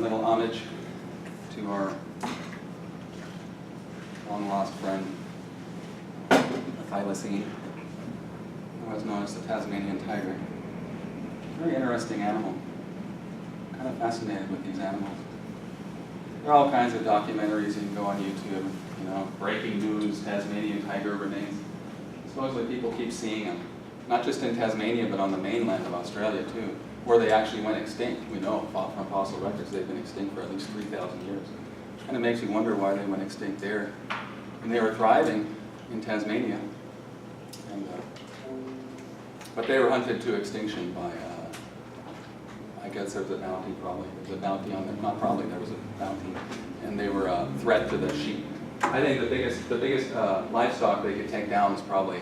little homage to our long-lost friend, the thylacine, otherwise known as the Tasmanian tiger. Very interesting animal. Kind of fascinated with these animals. There are all kinds of documentaries you can go on YouTube. You know, breaking news: Tasmanian tiger remains. Supposedly people keep seeing them, not just in Tasmania, but on the mainland of Australia too, where they actually went extinct. We know from fossil records they've been extinct for at least 3,000 years. And it makes you wonder why they went extinct there. And they were thriving in Tasmania. And, but they were hunted to extinction by, I guess there was a bounty probably. There was a bounty on them. Not probably, there was a bounty. And they were a threat to the sheep. I think the biggest livestock they could take down was probably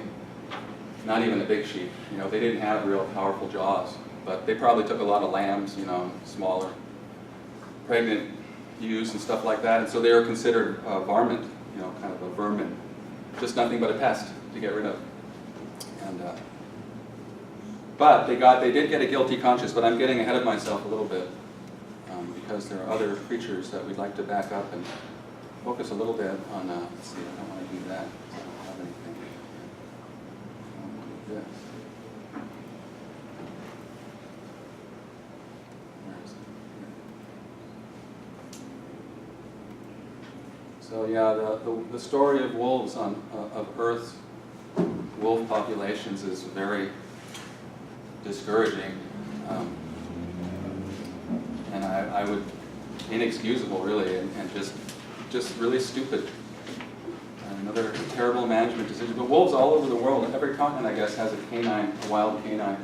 not even a big sheep. You know, they didn't have real powerful jaws, but they probably took a lot of lambs, you know, smaller, pregnant ewes and stuff like that. And so they were considered varmint, you know, kind of a vermin, just nothing but a pest to get rid of. And but they did get a guilty conscience. But I'm getting ahead of myself a little bit because there are other creatures that we'd like to back up and focus a little bit on. Let's see, I don't want to do that. I don't have anything. I want to do this. Where is it? So yeah, the story of wolves of Earth's wolf populations is very discouraging, and I would inexcusable really, and just really stupid. Another terrible management decision. But wolves all over the world, every continent I guess has a canine, a wild canine,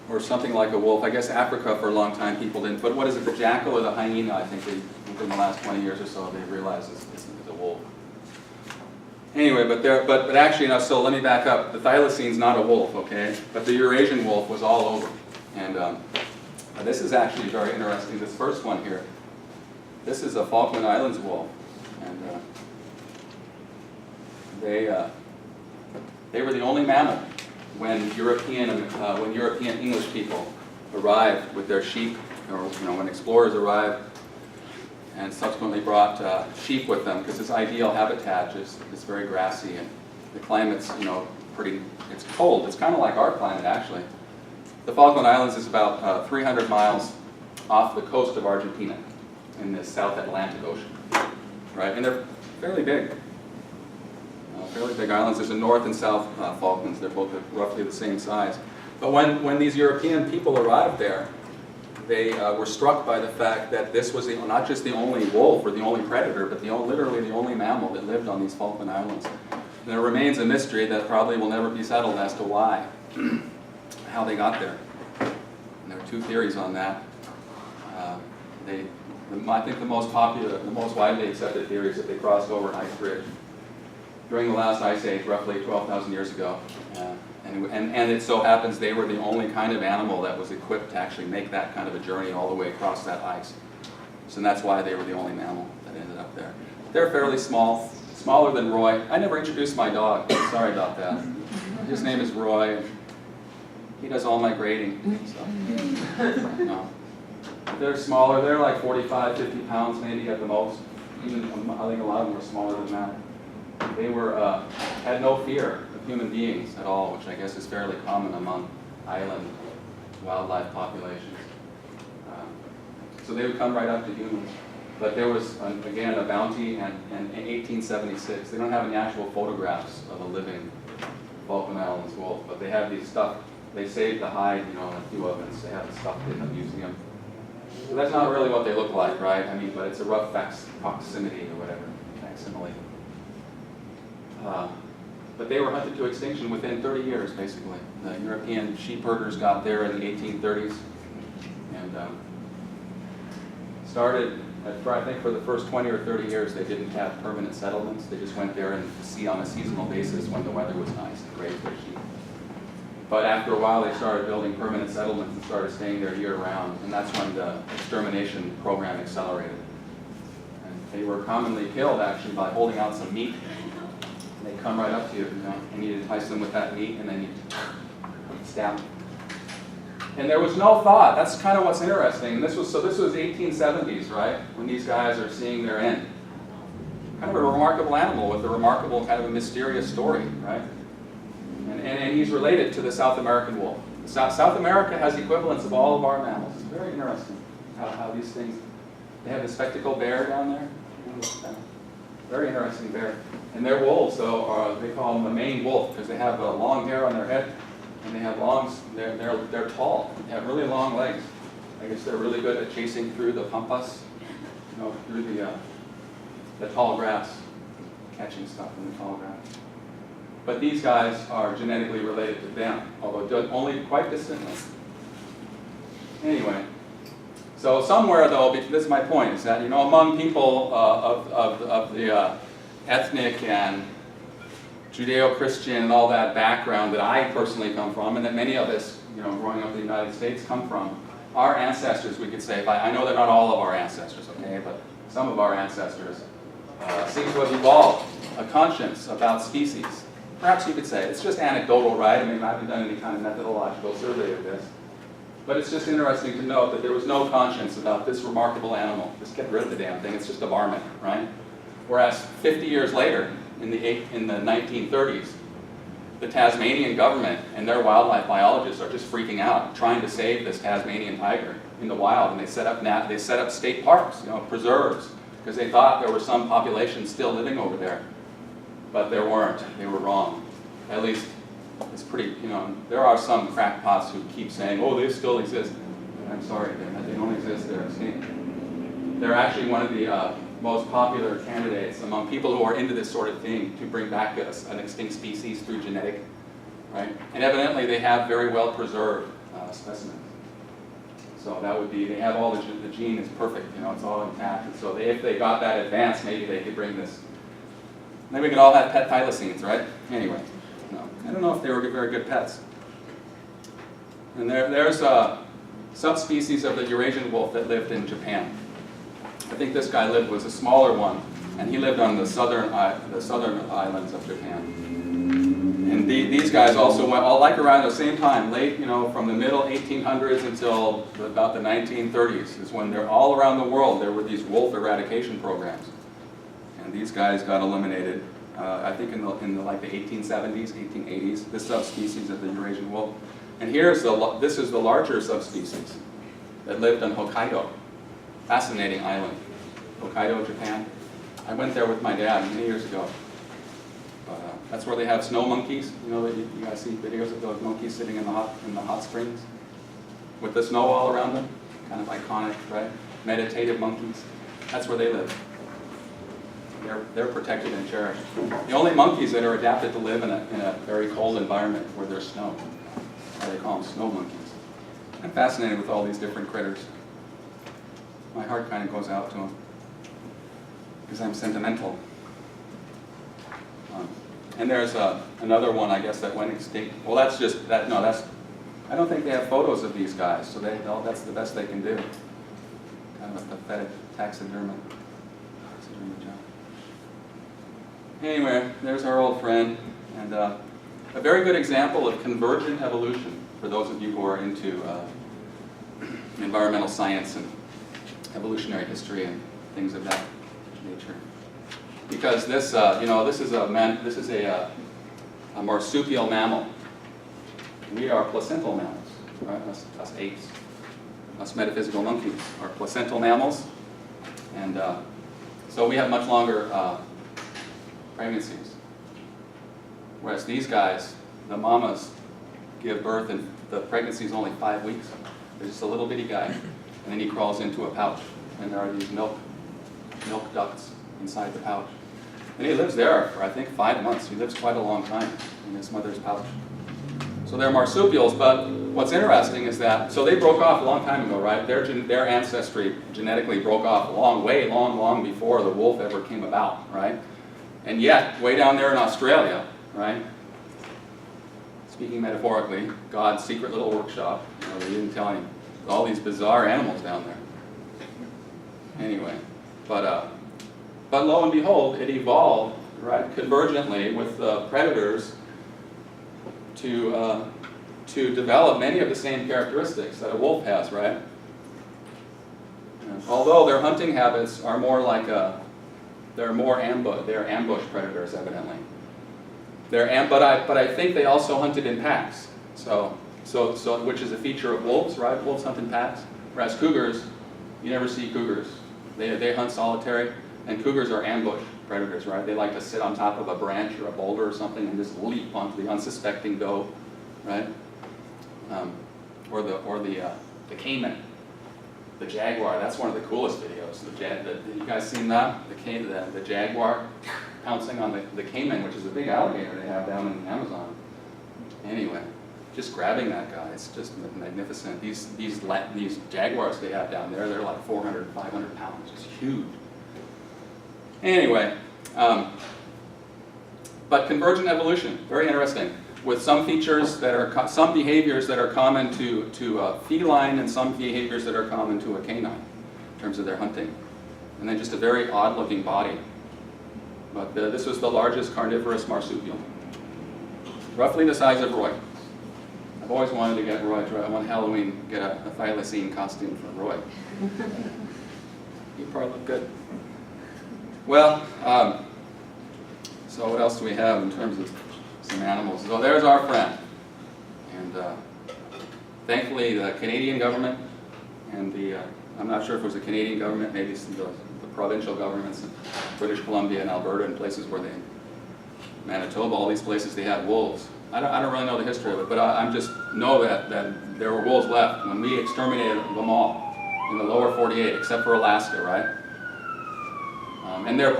or something like a wolf. I guess Africa for a long time people didn't. But what is it, the jackal or the hyena? I think within the last 20 years or so they realized it's a wolf. Anyway, but actually, now, so let me back up. The thylacine's not a wolf, okay? But the Eurasian wolf was all over. And this is actually very interesting. This first one here, this is a Falkland Islands wolf. And they were the only mammal when European English people arrived with their sheep, or when explorers arrived and subsequently brought sheep with them, because this ideal habitat is very grassy and the climate's it's cold. It's kind of like our climate actually. The Falkland Islands is about 300 miles off the coast of Argentina in the South Atlantic Ocean, right? And they're fairly big. Fairly big islands. There's a North and South Falklands. They're both roughly the same size. But when these European people arrived there, they were struck by the fact that this was not just the only wolf or the only predator, but literally the only mammal that lived on these Falkland Islands. And there remains a mystery that probably will never be settled as to why, how they got there. And there are two theories on that. I think the most popular, the most widely accepted theory is that they crossed over an ice bridge during the last ice age, roughly 12,000 years ago. And it so happens they were the only kind of animal that was equipped to actually make that kind of a journey all the way across that ice. So that's why they were the only mammal that ended up there. They're fairly small, smaller than Roy. I never introduced my dog. Sorry about that. His name is Roy. He does all my grading. So. No. They're smaller. They're like 45, 50 pounds maybe at the most. Even I think a lot of them were smaller than that. They had no fear of human beings at all, which I guess is fairly common among island wildlife populations. So they would come right up to humans. But there was, again, a bounty, and in 1876, they don't have any actual photographs of a living Falkland Islands wolf, but they have these stuff. They saved the hide, a few of them, they have the stuff in the museum. So that's not really what they look like, right? I mean, but it's a rough proximity or whatever, facsimile. But they were hunted to extinction within 30 years, basically. The European sheep herders got there in the 1830s and started, I think for the first 20 or 30 years, they didn't have permanent settlements. They just went there and see on a seasonal basis when the weather was nice and raised their sheep. But after a while, they started building permanent settlements and started staying there year-round, and that's when the extermination program accelerated. And they were commonly killed, actually, by holding out some meat. They come right up to you, and you entice them with that meat, and then you stab them. And there was no thought. That's kind of what's interesting. This was 1870s, right? When these guys are seeing their end. Kind of a remarkable animal with a remarkable kind of a mysterious story, right? And he's related to the South American wolf. South America has equivalents of all of our mammals. It's very interesting how these things, they have the spectacled bear down there. Very interesting bear. And their wolves, though, they call them the Maine wolf because they have long hair on their head, and they have they're tall. They have really long legs. I guess they're really good at chasing through the pampas, through the tall grass, catching stuff in the tall grass. But these guys are genetically related to them, although only quite distantly. Anyway, so somewhere though, this is my point, is that among people of the ethnic and Judeo-Christian and all that background that I personally come from, and that many of us, growing up in the United States, come from, our ancestors, we could say, I know they're not all of our ancestors, okay, but some of our ancestors seem to have evolved a conscience about species. Perhaps you could say, it's just anecdotal, right? I mean, I haven't done any kind of methodological survey of this. But it's just interesting to note that there was no conscience about this remarkable animal. Just get rid of the damn thing, it's just a varmint, right? Whereas 50 years later, in the 1930s, the Tasmanian government and their wildlife biologists are just freaking out, trying to save this Tasmanian tiger in the wild, and they set up state parks, preserves, because they thought there was some population still living over there. But there weren't. They were wrong. At least, it's pretty, there are some crackpots who keep saying, oh, they still exist. I'm sorry, they don't exist, they're extinct. They're actually one of the most popular candidates among people who are into this sort of thing to bring back an extinct species through genetic, right? And evidently they have very well preserved specimens. So that would be, they have all the gene is perfect, it's all intact. And so if they got that advanced, maybe they could bring this. Then we could all have pet thylacines, right? Anyway, no, I don't know if they were very good pets. And there's a subspecies of the Eurasian wolf that lived in Japan. I think this guy was a smaller one, and he lived on the southern islands of Japan. And these guys also went, all like around the same time, late, from the middle 1800s until about the 1930s, is when they're all around the world, there were these wolf eradication programs. And these guys got eliminated, I think in the 1870s, 1880s, this subspecies of the Eurasian wolf. And this is the larger subspecies that lived on Hokkaido. Fascinating island, Hokkaido, Japan. I went there with my dad many years ago. That's where they have snow monkeys. You guys see videos of those monkeys sitting in the hot springs with the snow all around them. Kind of iconic, right? Meditative monkeys. That's where they live. They're protected and cherished. The only monkeys that are adapted to live in a very cold environment where there's snow. That's why they call them snow monkeys. I'm fascinated with all these different critters. My heart kind of goes out to them because I'm sentimental. And there's another one, I guess, that went extinct. Well, that's just that. No, I don't think they have photos of these guys, so that's the best they can do. Kind of a pathetic taxidermy job. Anyway, there's our old friend, and a very good example of convergent evolution for those of you who are into environmental science and evolutionary history and things of that nature. Because this, this is a marsupial mammal. We are placental mammals, right? Us apes, us metaphysical monkeys are placental mammals, and so we have much longer pregnancies. Whereas these guys, the mamas, give birth and the pregnancy is only 5 weeks. They're just a little bitty guy. And then he crawls into a pouch, and there are these milk ducts inside the pouch. And he lives there for, I think, 5 months. He lives quite a long time in his mother's pouch. So they're marsupials, but what's interesting is that, so they broke off a long time ago, right? Their ancestry genetically broke off long before the wolf ever came about, right? And yet, way down there in Australia, right? Speaking metaphorically, God's secret little workshop, they didn't tell him. All these bizarre animals down there. Anyway, but lo and behold, it evolved, right, convergently with predators to to develop many of the same characteristics that a wolf has, right? Although their hunting habits are more like they're ambush predators, evidently. But I think they also hunted in packs. So which is a feature of wolves, right? Wolves hunt in packs, whereas cougars, you never see cougars. They hunt solitary, and cougars are ambush predators, right? They like to sit on top of a branch or a boulder or something and just leap onto the unsuspecting doe, right? Or the caiman, the jaguar. That's one of the coolest videos. You guys seen that? The jaguar pouncing on the caiman, which is a big alligator they have down in the Amazon. Anyway, just grabbing that guy, it's just magnificent. These jaguars they have down there, they're like 400, 500 pounds, just huge. Anyway, but convergent evolution, very interesting, with some features that are, some behaviors that are common to a feline and some behaviors that are common to a canine in terms of their hunting. And then just a very odd-looking body. But this was the largest carnivorous marsupial, roughly the size of Roy. I've always wanted to get Roy, one Halloween, get a thylacine costume for Roy. He'd probably look good. Well, so what else do we have in terms of some animals? So there's our friend. And thankfully the Canadian government and I'm not sure if it was the Canadian government, maybe the provincial governments in British Columbia and Alberta and places where Manitoba, all these places they had wolves. I don't really know the history of it, but I just know that there were wolves left when we exterminated them all in the lower 48, except for Alaska, right? And there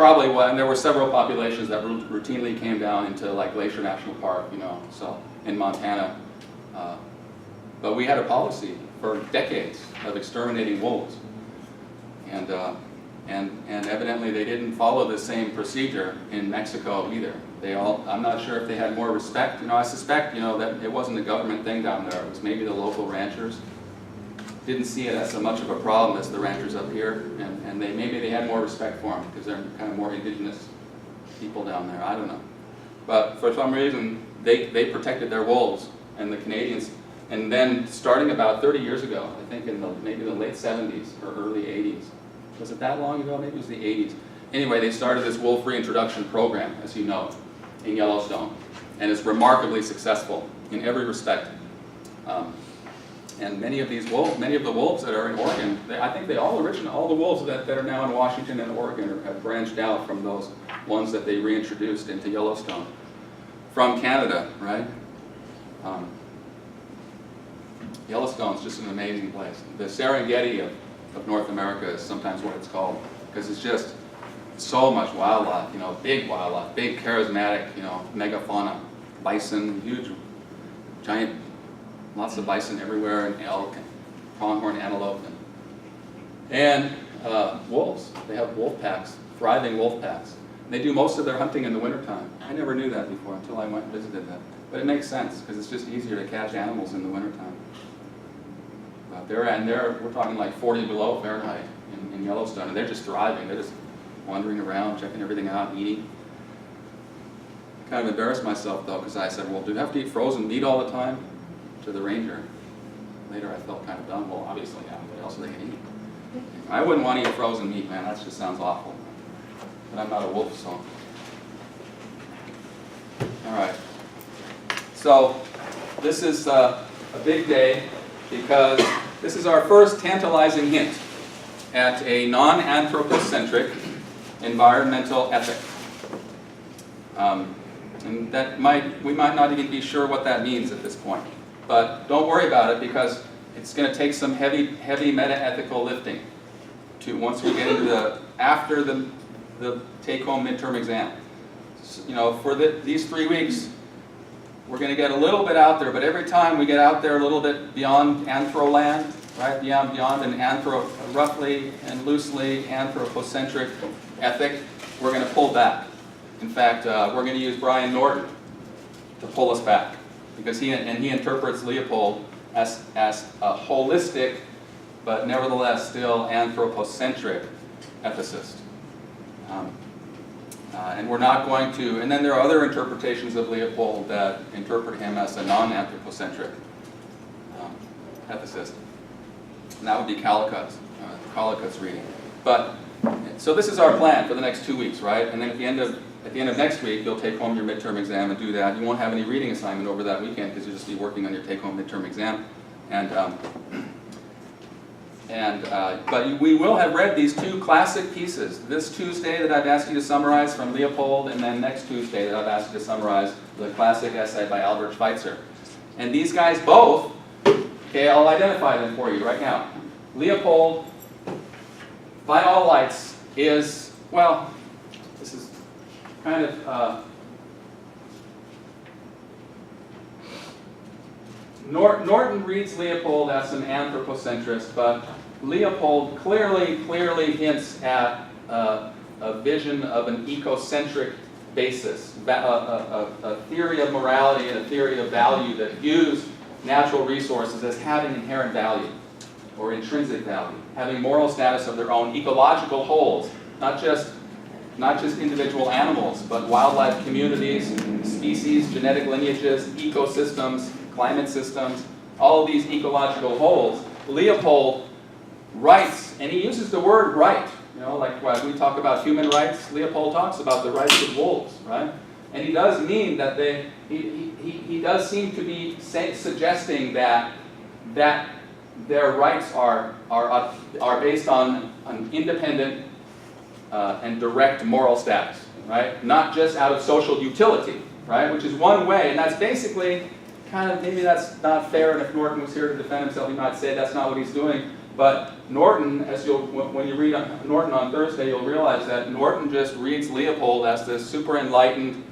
were several populations that routinely came down into like Glacier National Park, so in Montana. But we had a policy for decades of exterminating wolves, and evidently they didn't follow the same procedure in Mexico either. I'm not sure if they had more respect. I suspect, that it wasn't a government thing down there. It was maybe the local ranchers. Didn't see it as so much of a problem as the ranchers up here, and maybe they had more respect for them because they're kind of more indigenous people down there. I don't know. But for some reason, they protected their wolves, and the Canadians. And then starting about 30 years ago, I think in maybe the late 70s or early 80s. Was it that long ago? Maybe it was the 80s. Anyway, they started this wolf reintroduction program, as you know, in Yellowstone. And it's remarkably successful in every respect. And many of the wolves that are in Oregon, I think all the wolves that are now in Washington and Oregon have branched out from those ones that they reintroduced into Yellowstone from Canada, right? Yellowstone's just an amazing place. The Serengeti of North America is sometimes what it's called, because it's just so much wildlife, big wildlife, big charismatic, megafauna, bison, huge, giant, lots of bison everywhere, and elk, and pronghorn antelope, and wolves. They have wolf packs, thriving wolf packs. They do most of their hunting in the wintertime. I never knew that before until I went and visited that. But it makes sense, because it's just easier to catch animals in the wintertime. We're talking like 40 below Fahrenheit in Yellowstone, and they're just thriving. They're just wandering around, checking everything out, eating. I kind of embarrassed myself, though, because I said, well, do you have to eat frozen meat all the time? To the ranger. Later I felt kind of dumb. Well, obviously, yeah, what else are they going to eat? I wouldn't want to eat frozen meat, man. That just sounds awful. But I'm not a wolf, so. All right. So this is a big day because this is our first tantalizing hint at a non-anthropocentric environmental ethic. And we might not even be sure what that means at this point. But don't worry about it, because it's going to take some heavy meta-ethical lifting once we get into after the take-home midterm exam. For these 3 weeks, we're going to get a little bit out there, but every time we get out there a little bit beyond anthroland, right, beyond an roughly and loosely anthropocentric ethic, we're going to pull back. In fact, we're going to use Brian Norton to pull us back, because he interprets Leopold as a holistic, but nevertheless still anthropocentric ethicist. And we're not going to, and then there are other interpretations of Leopold that interpret him as a non-anthropocentric ethicist. And that would be Callicutt's reading. But, so this is our plan for the next 2 weeks, right? And then at the end of next week, you'll take home your midterm exam and do that. You won't have any reading assignment over that weekend because you'll just be working on your take-home midterm exam. But we will have read these two classic pieces. This Tuesday that I've asked you to summarize from Leopold, and then next Tuesday that I've asked you to summarize the classic essay by Albert Schweitzer. And these guys both, okay, I'll identify them for you right now. Leopold, by all lights, is, well, this is kind of, Norton reads Leopold as an anthropocentrist, but Leopold clearly hints at a vision of an ecocentric basis, a theory of morality and a theory of value that views natural resources as having inherent value or intrinsic value, having moral status of their own, ecological wholes, not just individual animals, but wildlife communities, species, genetic lineages, ecosystems, climate systems, all of these ecological wholes. Leopold writes, and he uses the word right. You know, like when we talk about human rights, Leopold talks about the rights of wolves, right? And he does mean that he does seem to be suggesting that their rights are based on an independent and direct moral status, right? Not just out of social utility, right? Which is one way, and that's basically kind of, maybe that's not fair, and if Norton was here to defend himself, he might say that's not what he's doing. But Norton, when you read Norton on Thursday, you'll realize that Norton just reads Leopold as this super enlightened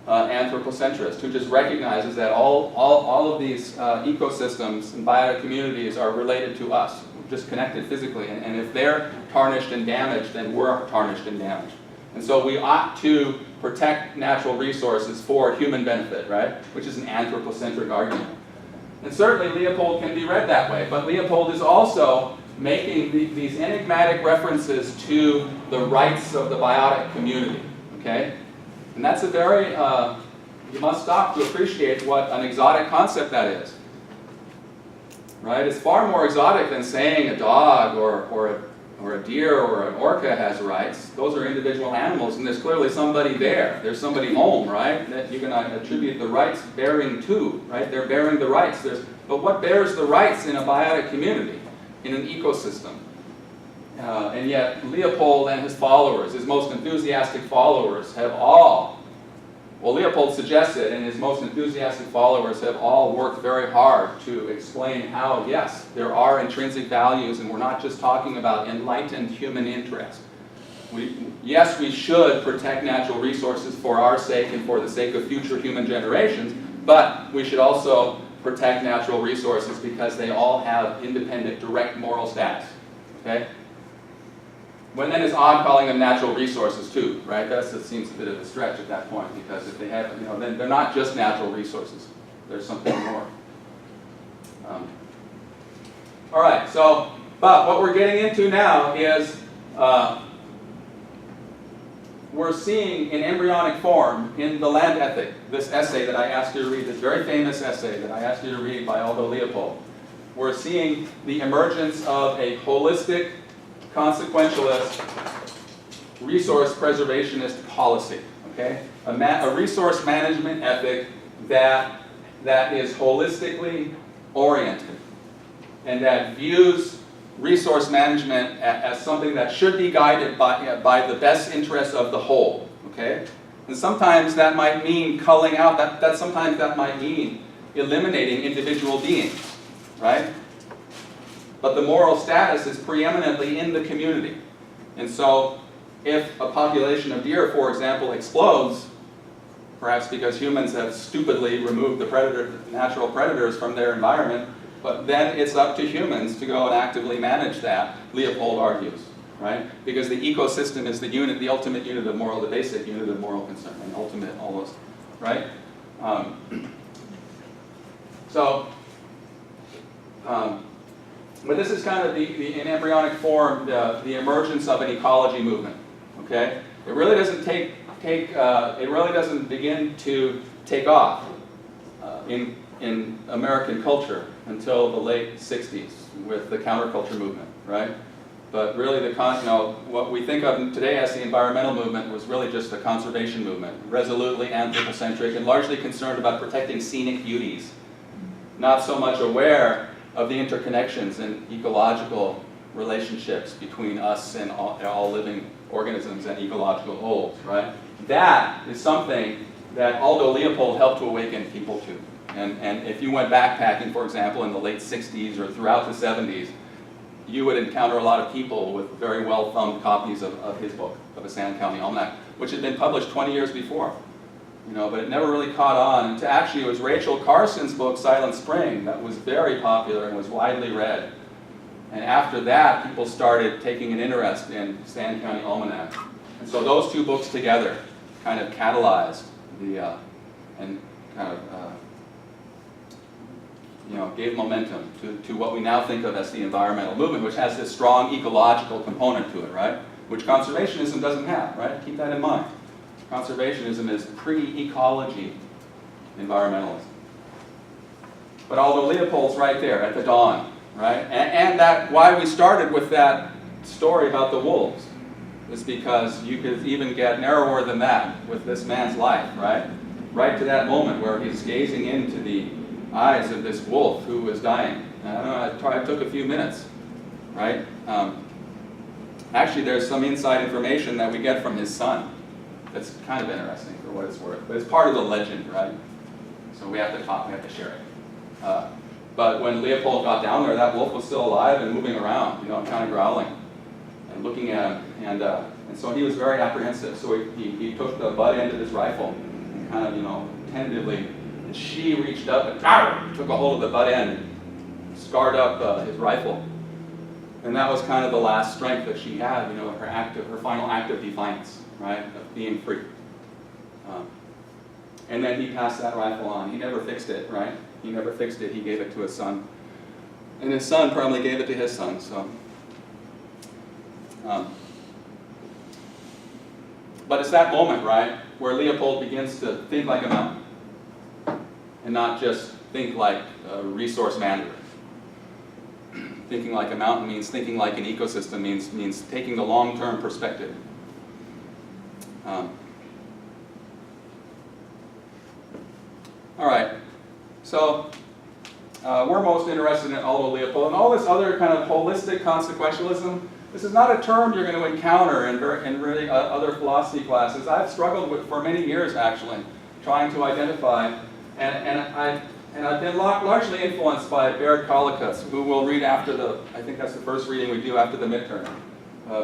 anthropocentrist who just recognizes that all of these ecosystems and biotic communities are related to us, just connected physically. And if they're tarnished and damaged, then we're tarnished and damaged. And so we ought to protect natural resources for human benefit, right? Which is an anthropocentric argument. And certainly Leopold can be read that way, but Leopold is also making these enigmatic references to the rights of the biotic community, okay? And that's a very, you must stop to appreciate what an exotic concept that is, right? It's far more exotic than saying a dog or a deer or an orca has rights. Those are individual animals, and there's clearly somebody there. There's somebody home, right, that you can attribute the rights bearing to, right? They're bearing the rights. But what bears the rights in a biotic community, in an ecosystem? And yet Leopold and his followers, his most enthusiastic followers, have all, well, Leopold suggests it, and his most enthusiastic followers have all worked very hard to explain how, yes, there are intrinsic values, and we're not just talking about enlightened human interest. Yes, we should protect natural resources for our sake and for the sake of future human generations, but we should also protect natural resources because they all have independent, direct moral status, okay? When then it's odd calling them natural resources too, right? That seems a bit of a stretch at that point, because if they have, you know, then they're not just natural resources. There's something more. All right, so, but what we're getting into now is we're seeing in embryonic form in The Land Ethic, this essay that I asked you to read, this very famous essay that I asked you to read by Aldo Leopold. We're seeing the emergence of a holistic, consequentialist, resource preservationist policy, okay? A resource management ethic that is holistically oriented and that views resource management as something that should be guided by the best interests of the whole, okay? And sometimes that might mean culling out, sometimes that might mean eliminating individual beings, right? But the moral status is preeminently in the community. And so if a population of deer, for example, explodes, perhaps because humans have stupidly removed the natural predators from their environment, but then it's up to humans to go and actively manage that, Leopold argues, right? Because the ecosystem is the ultimate unit of moral, the basic unit of moral concern, and ultimate almost, right? But this is kind of in embryonic form, the emergence of an ecology movement. Okay, it really doesn't it really doesn't begin to take off in American culture until the late 60s with the counterculture movement, right? But really, what we think of today as the environmental movement was really just a conservation movement, resolutely anthropocentric and largely concerned about protecting scenic beauties, not so much aware of the interconnections and ecological relationships between us and all living organisms and ecological wholes, right? That is something that Aldo Leopold helped to awaken people to. And if you went backpacking, for example, in the late 60s or throughout the 70s, you would encounter a lot of people with very well-thumbed copies of his book, of a Sand County Almanac, which had been published 20 years before. But it never really caught on. Actually, it was Rachel Carson's book, Silent Spring, that was very popular and was widely read. And after that, people started taking an interest in Sand County Almanac. And so those two books together kind of catalyzed gave momentum to what we now think of as the environmental movement, which has this strong ecological component to it, right? Which conservationism doesn't have, right? Keep that in mind. Conservationism is pre-ecology environmentalism. But Aldo Leopold's right there at the dawn, right? And that why we started with that story about the wolves is because you could even get narrower than that with this man's life, right? Right to that moment where he's gazing into the eyes of this wolf who was dying. I took a few minutes, right? Actually, there's some inside information that we get from his son that's kind of interesting for what it's worth. But it's part of the legend, right? So we have to share it. But when Leopold got down there, that wolf was still alive and moving around, kind of growling and looking at him. And so he was very apprehensive. So he took the butt end of his rifle and kind of, tentatively, and she reached up and took a hold of the butt end and scarred up his rifle. And that was kind of the last strength that she had, her final act of defiance, right, of being free. And then he passed that rifle on. He never fixed it, right? He never fixed it. He gave it to his son. And his son probably gave it to his son, so. But it's that moment, right, where Leopold begins to think like a mountain and not just think like a resource manager. Thinking like a mountain means thinking like an ecosystem, means taking the long-term perspective. All right, so we're most interested in Aldo Leopold and all this other kind of holistic consequentialism. This is not a term you're going to encounter in really other philosophy classes. I've struggled with for many years, actually, trying to identify, and I've been largely influenced by Baird Collicus, who we'll read after I think that's the first reading we do after the midterm,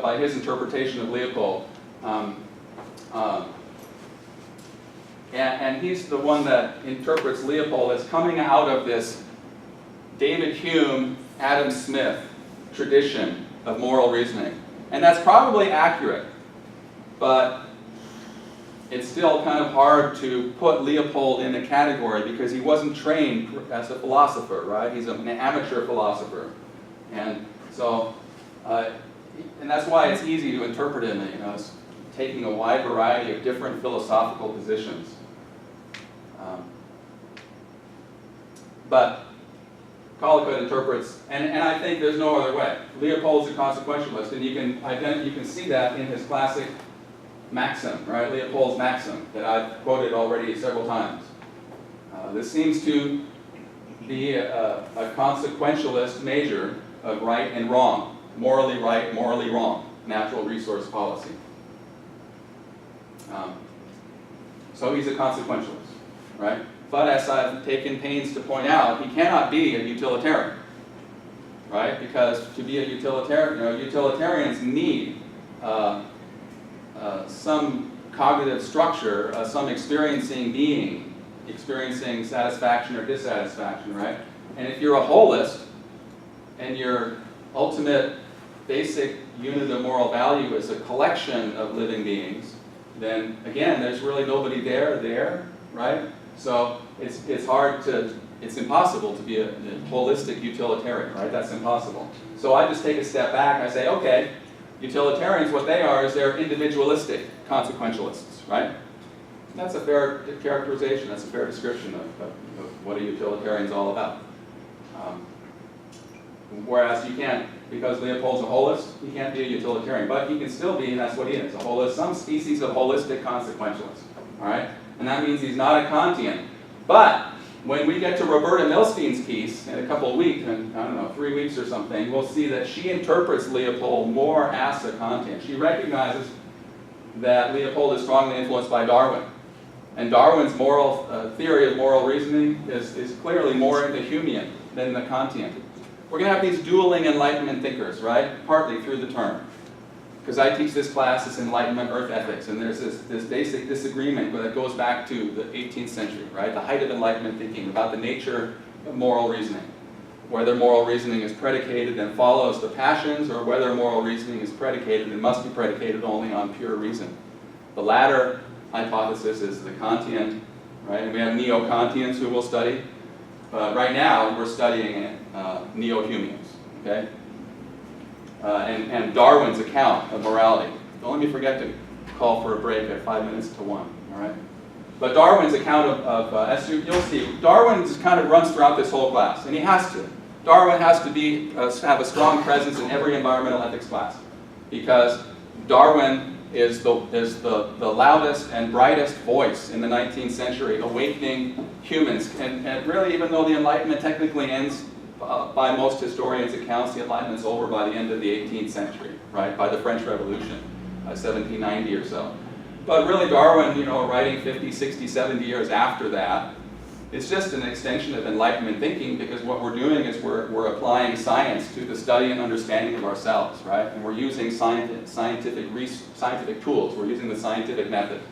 by his interpretation of Leopold. And he's the one that interprets Leopold as coming out of this David Hume, Adam Smith tradition of moral reasoning. And that's probably accurate, but it's still kind of hard to put Leopold in a category because he wasn't trained as a philosopher, right? He's an amateur philosopher. And so, and that's why it's easy to interpret him, as taking a wide variety of different philosophical positions. But Collicott interprets, and I think there's no other way. Leopold's a consequentialist, and you can see that in his classic maxim, right? Leopold's maxim that I've quoted already several times. This seems to be a consequentialist measure of right and wrong, morally right, morally wrong, natural resource policy. So he's a consequentialist, right? But as I've taken pains to point out, he cannot be a utilitarian, right? Because to be a utilitarian, utilitarians need some cognitive structure, some experiencing being, experiencing satisfaction or dissatisfaction, right? And if you're a holist, and your ultimate basic unit of moral value is a collection of living beings, then again, there's really nobody there, right? So it's impossible to be a holistic utilitarian, right? That's impossible. So I just take a step back, I say, okay, utilitarians, what they are is they're individualistic consequentialists, right? That's a fair characterization, that's a fair description of what a utilitarian is all about. Whereas you can't, because Leopold's a holist, he can't be a utilitarian, but he can still be, and that's what he is, a holist, some species of holistic consequentialist, all right? And that means he's not a Kantian. But when we get to Roberta Milstein's piece in a couple of weeks, in, I don't know, 3 weeks or something, we'll see that she interprets Leopold more as a Kantian. She recognizes that Leopold is strongly influenced by Darwin. And Darwin's moral theory of moral reasoning is clearly more into Humean than the Kantian. We're going to have these dueling Enlightenment thinkers, right? Partly through the term. Because I teach this class, it's Enlightenment Earth Ethics, and there's this basic disagreement that goes back to the 18th century, right? The height of Enlightenment thinking about the nature of moral reasoning. Whether moral reasoning is predicated and follows the passions, or whether moral reasoning is predicated and must be predicated only on pure reason. The latter hypothesis is the Kantian, right? And we have neo-Kantians who we'll study. But right now, we're studying neo-Humeans, okay? And Darwin's account of morality. Don't let me forget to call for a break at 5 minutes to 1, all right? But Darwin's account as you'll see, Darwin just kind of runs throughout this whole class, and he has to. Darwin has to have a strong presence in every environmental ethics class, because Darwin is the loudest and brightest voice in the 19th century, awakening humans. And really, even though the Enlightenment technically ends, by most historians' accounts, the Enlightenment's over by the end of the 18th century, right? By the French Revolution, 1790 or so. But really, Darwin, you know, writing 50, 60, 70 years after that, it's just an extension of Enlightenment thinking, because what we're doing is we're applying science to the study and understanding of ourselves, right? And we're using scientific tools. We're using the scientific method,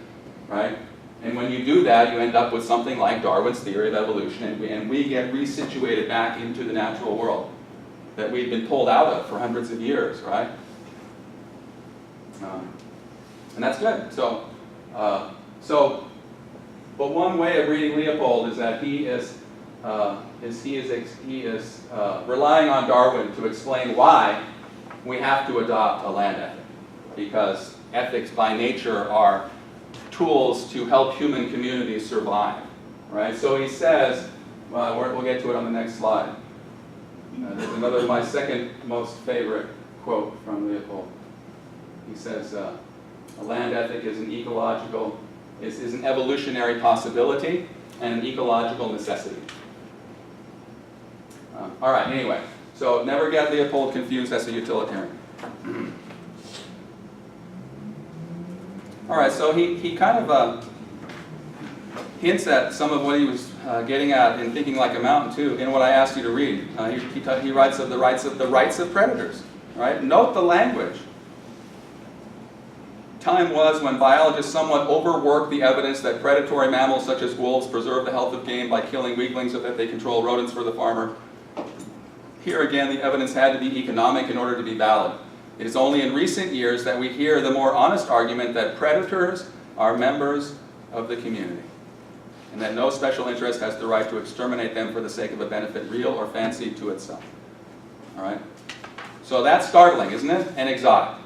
right? And when you do that, you end up with something like Darwin's theory of evolution, and we get resituated back into the natural world that we've been pulled out of for hundreds of years, right? And that's good. But one way of reading Leopold is that he is relying on Darwin to explain why we have to adopt a land ethic, because ethics by nature are tools to help human communities survive, right? So he says, we'll get to it on the next slide. There's my second most favorite quote from Leopold. He says, a land ethic is an ecological, is an evolutionary possibility and an ecological necessity. All right, anyway, so never get Leopold confused as a utilitarian. All right, so he kind of hints at some of what he was getting at in Thinking Like a Mountain too, in what I asked you to read. He writes of the rights of predators. Right? Note the language. Time was when biologists somewhat overworked the evidence that predatory mammals such as wolves preserve the health of game by killing weaklings so that they control rodents for the farmer. Here again, the evidence had to be economic in order to be valid. It is only in recent years that we hear the more honest argument that predators are members of the community, and that no special interest has the right to exterminate them for the sake of a benefit real or fancied to itself. All right? So that's startling, isn't it? And exotic.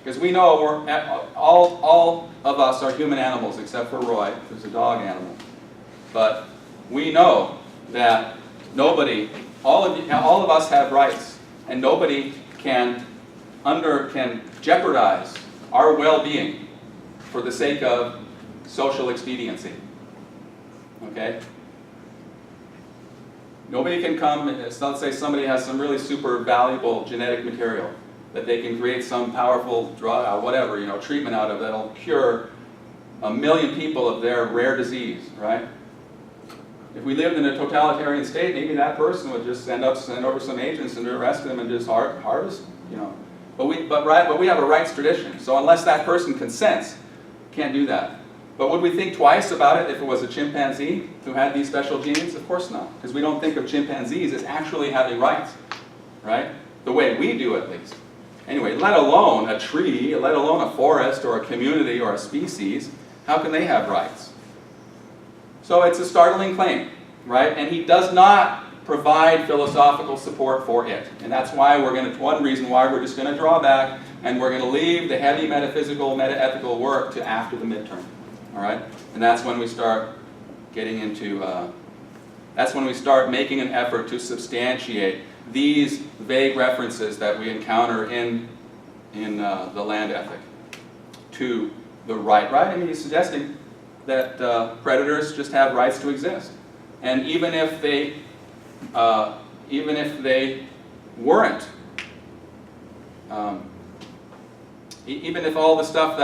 Because we know all of us are human animals except for Roy, who's a dog animal. But we know that nobody, all of us have rights, and nobody can jeopardize our well-being for the sake of social expediency. Okay? Nobody can come, let's say somebody has some really super valuable genetic material that they can create some powerful drug, whatever, treatment out of that'll cure 1 million people of their rare disease, right? If we lived in a totalitarian state, maybe that person would just send over some agents and arrest them and just harvest, But we have a rights tradition, so unless that person consents, can't do that. But would we think twice about it if it was a chimpanzee who had these special genes? Of course not, because we don't think of chimpanzees as actually having rights, right? The way we do, at least. Anyway, let alone a tree, let alone a forest or a community or a species, how can they have rights? So it's a startling claim, right? And he does not provide philosophical support for it. And that's why one reason why we're just going to draw back and we're going to leave the heavy metaphysical, meta-ethical work to after the midterm, all right? And that's when we start getting into, that's when we start making an effort to substantiate these vague references that we encounter in the land ethic to the right. I mean, he's suggesting that predators just have rights to exist. And even if they weren't, even if all the stuff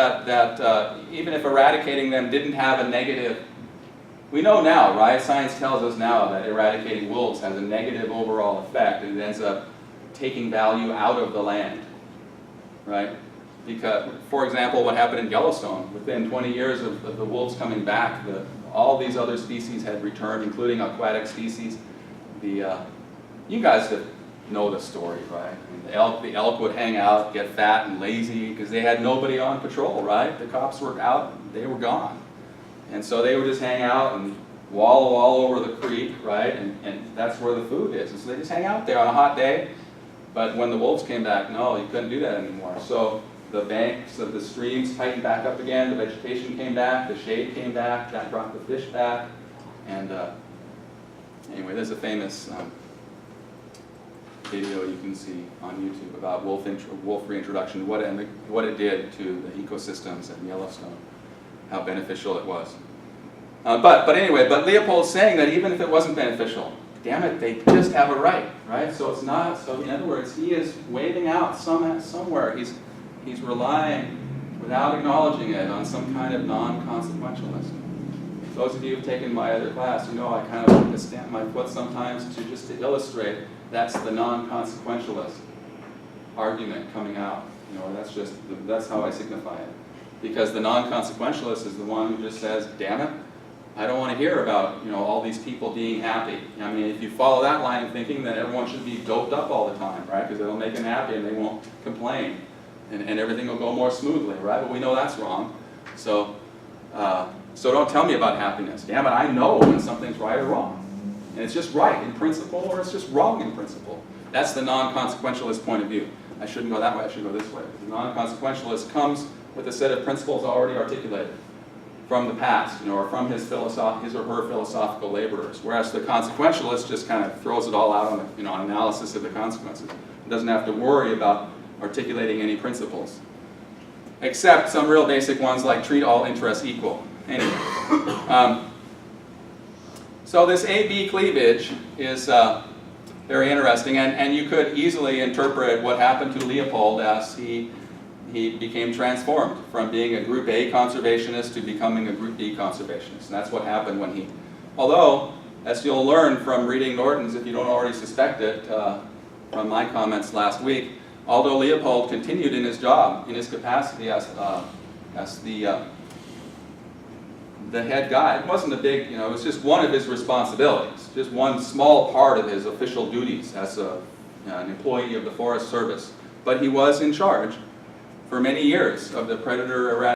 even if eradicating them didn't have a negative, we know now, right? Science tells us now that eradicating wolves has a negative overall effect. It ends up taking value out of the land, right? Because, for example, what happened in Yellowstone, within 20 years of the wolves coming back, all these other species had returned, including aquatic species. You guys know the story, right? I mean, the elk would hang out, get fat and lazy, because they had nobody on patrol, right? The cops were out, they were gone. And so they would just hang out and wallow all over the creek, right? And that's where the food is. And so they just hang out there on a hot day. But when the wolves came back, no, you couldn't do that anymore. So the banks of the streams tightened back up again, the vegetation came back, the shade came back, that brought the fish back. And anyway, there's a famous video you can see on YouTube about wolf reintroduction, what it did to the ecosystems in Yellowstone, how beneficial it was. But anyway, Leopold's saying that even if it wasn't beneficial, damn it, they just have a right? So it's not, so in other words, he is waving out somewhere, he's relying, without acknowledging it, on some kind of non-consequentialist. Those of you who've taken my other class, you know I kind of like to stamp my foot sometimes to illustrate that's the non-consequentialist argument coming out. That's how I signify it. Because the non-consequentialist is the one who just says, damn it, I don't want to hear about all these people being happy. I mean, if you follow that line of thinking, then everyone should be doped up all the time, right? Because it'll make them happy and they won't complain. And everything will go more smoothly, right? But we know that's wrong. So don't tell me about happiness. Damn it, I know when something's right or wrong. And it's just right in principle, or it's just wrong in principle. That's the non-consequentialist point of view. I shouldn't go that way, I should go this way. The non-consequentialist comes with a set of principles already articulated from the past, or from his or her philosophical laborers. Whereas the consequentialist just kind of throws it all out on analysis of the consequences. It doesn't have to worry about articulating any principles. Except some real basic ones like treat all interests equal. Anyway. So this A-B cleavage is very interesting, and you could easily interpret what happened to Leopold as he became transformed from being a Group A conservationist to becoming a Group B conservationist. And that's what happened when he, although, as you'll learn from reading Norton's, if you don't already suspect it, from my comments last week, although Leopold continued in his job, in his capacity as the head guy, it wasn't a big, it was just one of his responsibilities, just one small part of his official duties as an employee of the Forest Service. But he was in charge for many years of the predator eradication.